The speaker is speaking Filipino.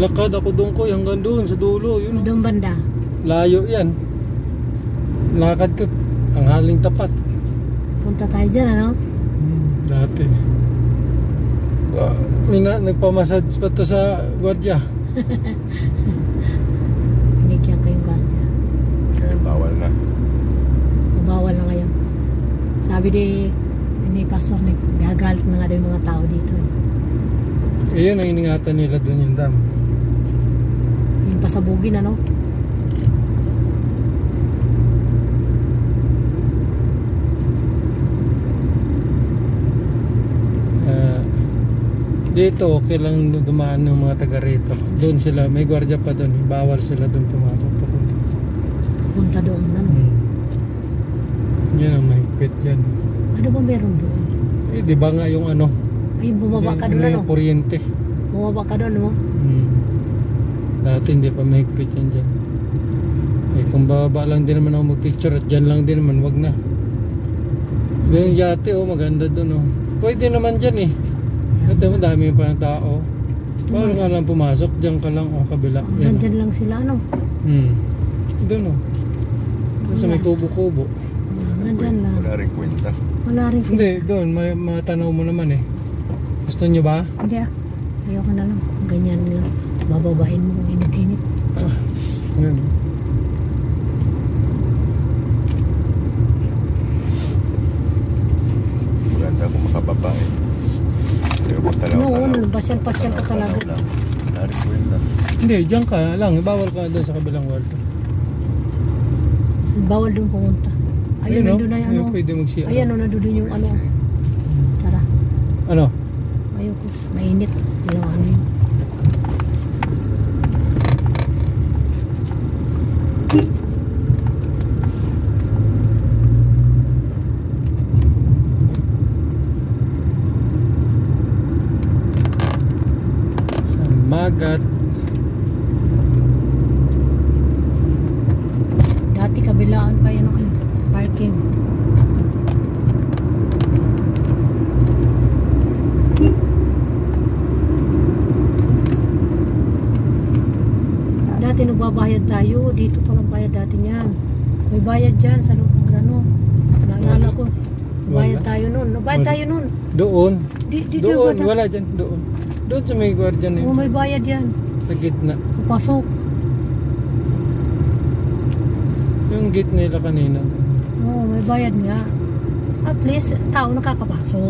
Lakad ako doon ko, hanggang doon sa dulo. Yun. Doon banda. Layo yan. Lakad ko, tanghaling tapat. Punta tayo dyan, ano? Dati. Nagpamassage pa to sa gwardiya. Binigyan ko yung gwardiya. Kaya bawal na. Bawal na ngayon. Sabi ni pastor, gagalit na nga daw yung mga tao dito. Yun ang iningatan nila doon yung dam. Yung pasabugin, ano? Dito okay lang dumaan ng mga taga rito. Doon sila, may gwardiya pa doon. Bawal sila doon pumasok. Punta doon, ano? Yan ang mahigpit yan. Ano ba meron doon? Eh, di ba nga yung ano? Ay, bumaba ka doon, ano? Yung kuryente. Bumaba ka doon, no? Dati hindi pa mahigpit yan dyan. Eh, kung bababa lang din naman ako mag-picture at dyan lang din naman, wag na. Yung yate, maganda doon, Pwede naman dyan, Ito mo, dami pa ng tao. Paano ka lang pumasok? Diyan ka lang, kabila. Nandyan lang sila, ano? Doon, Sa may kubo-kubo. Nandyan lang. Wala rin kwenta. Wala rin kwenta. Hindi, doon, matanaw mo naman Gusto nyo ba? Hindi ayoko na lang. Ganyan lang. Bababahin mo kung init-init. Ganun. Maganda kung makababae. Noon, pasyal-pasyal ka talaga. Wala rin kwenta. Hindi, diyan ka lang. Bawal ka doon sa kabilang wall. Bawal doon pumunta. Ayun, nandun na yung ano. Pwede mag-CR. Ayan, nandun yung ano. Tara. Ano? Ayoko. Mainit. Walang ano yun. Magat. Dati kabilaan pa yan ang parking. Dati nagbabayad tayo. Dito palang bayad dati niyan. May bayad dyan sa loob ng ano. Naalala ko. Bayad tayo nun. Bayad tayo nun. Doon. Doon. Wala dyan. Doon. Doon sa may gwardiya na may bayad yan. Sa gitna. Pasok. Yung gate nila kanina. May bayad nga. At least, tao nakakapasok.